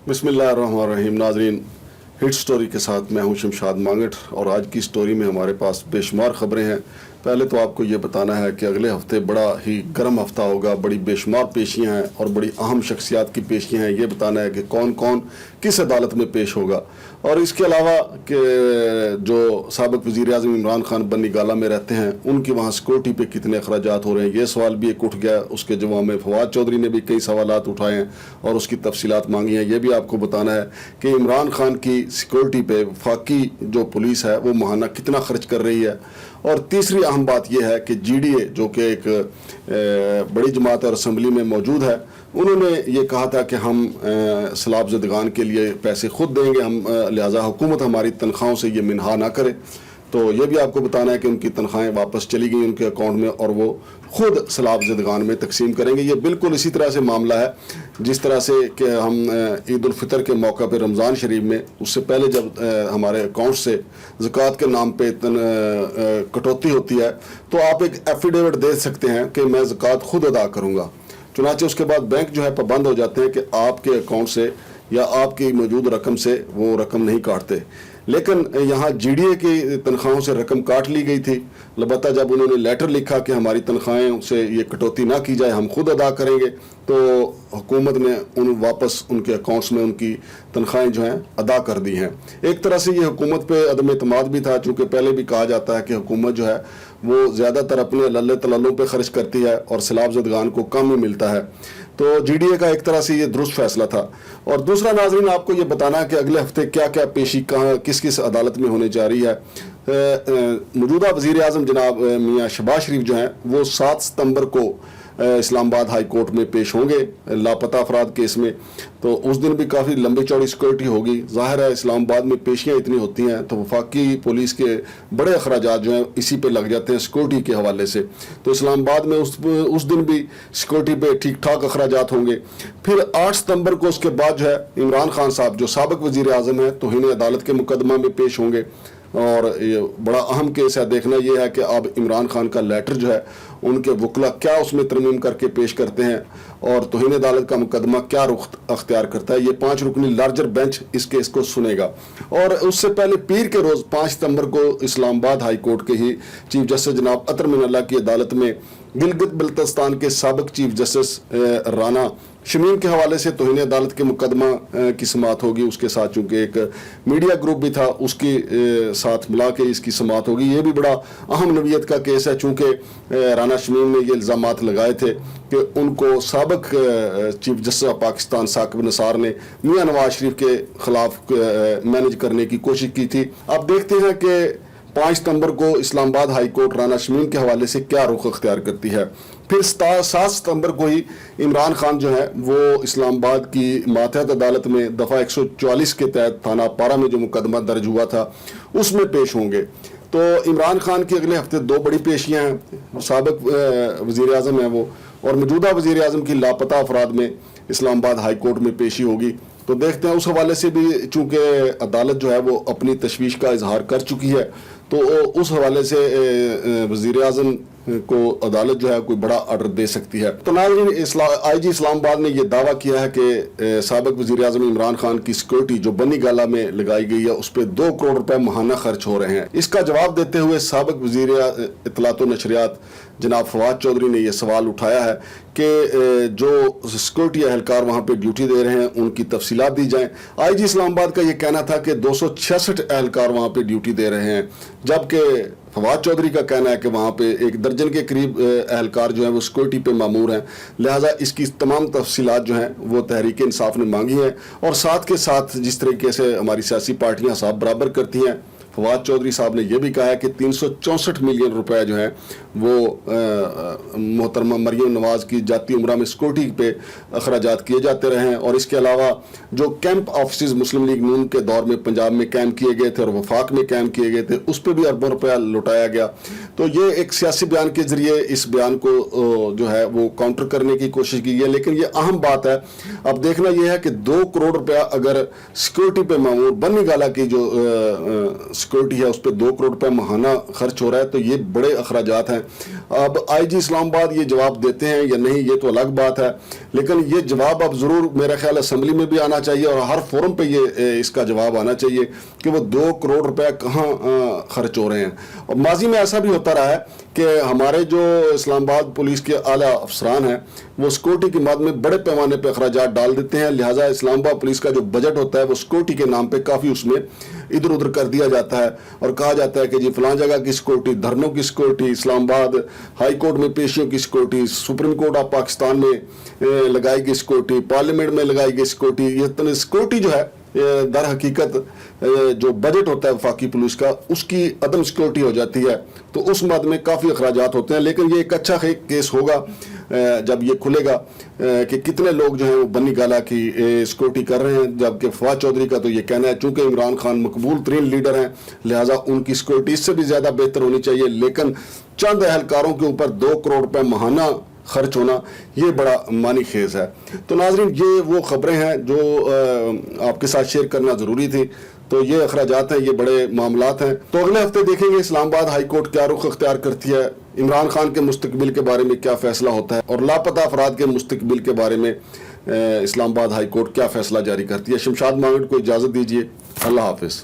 बिस्मिल्लाहिर्रहमानिर्रहीम। नाजरीन, hit story के साथ मैं हूं शमशाद मांगट और आज की स्टोरी में हमारे पास बेशुमार ख़बरें हैं। पहले तो आपको ये बताना है कि अगले हफ्ते बड़ा ही गर्म हफ्ता होगा, बड़ी बेशुमार पेशियां हैं और बड़ी अहम शख्सियात की पेशियां हैं। ये बताना है कि कौन कौन किस अदालत में पेश होगा। और इसके अलावा कि जो साबिक़ वज़ीर-ए-आज़म इमरान खान बन्नी गाला में रहते हैं, उनकी वहाँ सिक्योरिटी पे कितने अखराजात हो रहे हैं, ये सवाल भी एक उठ गया। उसके जवाब में फवाद चौधरी ने भी कई सवालात उठाए हैं और उसकी तफसीलात मांगी हैं। ये भी आपको बताना है कि इमरान खान की सिक्योरिटी पे वफाकी जो पुलिस है वो माहाना कितना खर्च कर रही है। और तीसरी अहम बात यह है कि GDA जो कि एक बड़ी जमात और असम्बली में मौजूद है, उन्होंने ये कहा था कि हम सैलाब ज़दगान के लिए पैसे खुद देंगे, हम लिहाजा हुकूमत हमारी तनख्वाहों से ये मिनहा ना करे। तो ये भी आपको बताना है कि उनकी तनख्वाहें वापस चली गई उनके अकाउंट में और वो खुद सैलाब ज़दगान में तकसीम करेंगे। ये बिल्कुल इसी तरह से मामला है जिस तरह से कि हम ईद उल फितर के मौका पे रमज़ान शरीफ में उससे पहले जब हमारे अकाउंट से ज़कात के नाम पे कटौती होती है तो आप एक एफिडेविट दे सकते हैं कि मैं ज़कात खुद अदा करूँगा। चुनांचे उसके बाद बैंक जो है पाबंद हो जाते हैं कि आपके अकाउंट से या आपकी मौजूद रकम से वो रकम नहीं काटते। लेकिन यहाँ GDA की तनख्वाहों से रकम काट ली गई थी। अलबत्ता जब उन्होंने लेटर लिखा कि हमारी तनख्वाहें से ये कटौती ना की जाए, हम खुद अदा करेंगे, तो हुकूमत ने वापस उनके अकाउंट्स में उनकी तनख्वाहें जो हैं अदा कर दी हैं। एक तरह से ये हुकूमत पे अदम एतमाद भी था, चूँकि पहले भी कहा जाता है कि हुकूमत जो है वो ज़्यादातर अपने लल्ले तलल्लों पे खर्च करती है और सैलाब ज़दगान को कम ही मिलता है। तो GDA का एक तरह से ये दुरुस्त फैसला था। और दूसरा नाज़रीन, आपको ये बताना है कि अगले हफ्ते क्या क्या पेशी कहाँ किस किस अदालत में होने जा रही है। मौजूदा वज़ीर-ए-आज़म जनाब मियाँ शहबाज शरीफ जो हैं वो 7 सितंबर को इस्लामाबाद हाई कोर्ट में पेश होंगे लापता अफराद केस में। तो उस दिन भी काफ़ी लंबी चौड़ी सिक्योरिटी होगी। ज़ाहिर है इस्लामाबाद में पेशियाँ इतनी होती हैं तो वफाकी पुलिस के बड़े अखराजात जो हैं इसी पे लग जाते हैं सिक्योरिटी के हवाले से। तो इस्लामाबाद में उस दिन भी सिक्योरिटी पे ठीक ठाक अखराजात होंगे। फिर 8 सितंबर को उसके बाद जो है इमरान खान साहब जो साबिक़ वज़ीर-ए-आज़म हैं तो इन्हें अदालत के मुकदमा में पेश होंगे। और ये बड़ा अहम केस है। देखना ये है कि अब इमरान खान का लेटर जो है उनके वकला क्या उसमें तरमीम करके पेश करते हैं और तौहीन अदालत का मुकदमा क्या रुख अख्तियार करता है। ये 5 रुकनी लार्जर बेंच इस केस को सुनेगा। और उससे पहले पीर के रोज़ 5 सितंबर को इस्लामाबाद हाई कोर्ट के ही चीफ जस्टिस जनाब अतर मिनल्ला की अदालत में गिलगित बल्तिस्तान के साबिक़ चीफ जस्टिस राना शमीम के हवाले से तौहीन अदालत के मुकदमा की समाअत होगी। उसके साथ चूँकि एक मीडिया ग्रुप भी था उसकी साथ मिला के इसकी समाअत होगी। ये भी बड़ा अहम नवीयत का केस है चूँकि राना शमीम ने ये इल्ज़ामात लगाए थे कि उनको साबिक़ chief justice of Pakistan Saqib Nisar ने मियाँ नवाज शरीफ के ख़िलाफ़ मैनेज करने की कोशिश की थी। अब देखते हैं कि 5 सितंबर को इस्लामाबाद हाई कोर्ट राना शमीम के हवाले से क्या रुख अख्तियार करती है। फिर 7 सितंबर को ही इमरान खान जो है वो इस्लामाबाद की मातहत अदालत में दफ़ा 144 के तहत थाना पारा में जो मुकदमा दर्ज हुआ था उसमें पेश होंगे। तो इमरान खान की अगले हफ्ते 2 बड़ी पेशियाँ हैं। साबिक़ वज़ीर-ए-आज़म हैं वो और मौजूदा वज़ीर-ए-आज़म की लापता अफराद में इस्लामाबाद हाई कोर्ट में पेशी होगी। तो देखते हैं उस हवाले से भी चूँकि अदालत जो है वो अपनी तशवीश का इजहार कर चुकी है तो उस हवाले से वज़ीर-ए-आज़म को अदालत जो है कोई बड़ा ऑर्डर दे सकती है। तो नाज़रीन, IG इस्लामाबाद ने यह दावा किया है कि साबिक़ वज़ीर-ए-आज़म इमरान खान की सिक्योरिटी जो बन्नी गाला में लगाई गई है उस पर 2 करोड़ रुपए माहाना खर्च हो रहे हैं। इसका जवाब देते हुए साबिक़ वज़ीर इत्तलात व नशरियात जनाब फवाद चौधरी ने यह सवाल उठाया है कि जो सिक्योरिटी अहलकार वहाँ पे ड्यूटी दे रहे हैं उनकी तफसीलात दी जाएँ। IG इस्लामाबाद का ये कहना था कि 266 अहलकार वहाँ पे ड्यूटी दे रहे हैं, जबकि फवाद चौधरी का कहना है कि वहाँ पे 1 दर्जन के करीब अहलकार जो हैं वो सिक्योरिटी पे मामूर हैं। लिहाजा इसकी तमाम तफसीलात जो हैं वो तहरीक इंसाफ ने मांगी हैं और साथ के साथ जिस तरीके से हमारी सियासी पार्टियाँ साहब बराबर करती हैं, फवाद चौधरी साहब ने यह भी कहा है कि 364 मिलियन रुपए जो हैं वो मोहतरमा मरियम नवाज की जाती उम्रा में सिक्योरिटी पे अखराजात किए जाते रहे हैं। और इसके अलावा जो कैंप ऑफिस मुस्लिम लीग नून के दौर में पंजाब में कायम किए गए थे और वफाक में कायम किए गए थे उस पर भी अरबों रुपया लुटाया गया। तो ये एक सियासी बयान के ज़रिए इस बयान को जो है वो काउंटर करने की कोशिश की गई। लेकिन ये अहम बात है, अब देखना यह है कि 2 करोड़ रुपया अगर सिक्योरिटी पे मामूर बन्नी गाला की जो सिक्योरिटी है उस पर 2 करोड़ रुपए माहाना खर्च हो रहा है, तो ये बड़े अखराजात हैं। अब IG इस्लामाबाद ये जवाब देते हैं या नहीं ये तो अलग बात है, लेकिन ये जवाब अब ज़रूर मेरा ख्याल असेंबली में भी आना चाहिए और हर फोरम पे ये इसका जवाब आना चाहिए कि वो 2 करोड़ रुपए कहाँ खर्च हो रहे हैं। और माजी में ऐसा भी होता रहा है कि हमारे जो इस्लामाबाद पुलिस के आला अफसरान हैं वो सिक्योरिटी की मद में बड़े पैमाने पर अखराजात डाल देते हैं, लिहाजा इस्लामाबाद पुलिस का जो बजट होता है वो सिक्योरिटी के नाम पे काफ़ी उसमें इधर उधर कर दिया जाता है और कहा जाता है कि जी फलां जगह की सिक्योरिटी, धरनों की सिक्योरिटी, इस्लामाबाद हाई कोर्ट में पेशियों की security, supreme court of Pakistan में लगाई गई सिक्योरिटी, पार्लियामेंट में लगाई गई सिक्योरिटी, ये सिक्योरिटी जो है दर हकीकत जो बजट होता है वफाकी पुलिस का उसकी अदम सिक्योरिटी हो जाती है, तो उस मद में काफ़ी अखराजात होते हैं। लेकिन ये एक अच्छा केस होगा जब ये खुलेगा कि कितने लोग जो हैं वो बन्नी गाला की सिक्योरिटी कर रहे हैं, जबकि फवाद चौधरी का तो ये कहना है चूंकि इमरान खान मकबूल तरीन लीडर हैं लिहाजा उनकी सिक्योरिटी इससे भी ज़्यादा बेहतर होनी चाहिए, लेकिन चंद अहलकारों के ऊपर 2 करोड़ रुपए माहाना खर्च होना ये बड़ा मानी खेज है। तो नाजरीन ये वो खबरें हैं जो आपके साथ शेयर करना ज़रूरी थी। तो ये अखराजात हैं, ये बड़े मामलात हैं। तो अगले हफ्ते देखेंगे इस्लामाबाद हाई कोर्ट क्या रुख अख्तियार करती है, इमरान खान के मुस्तकबिल के बारे में क्या फैसला होता है और लापता अफराद के मुस्तकबिल के बारे में इस्लामाबाद हाई कोर्ट क्या फैसला जारी करती है। शमशाद मांगट को इजाज़त दीजिए, अल्लाह हाफिज़।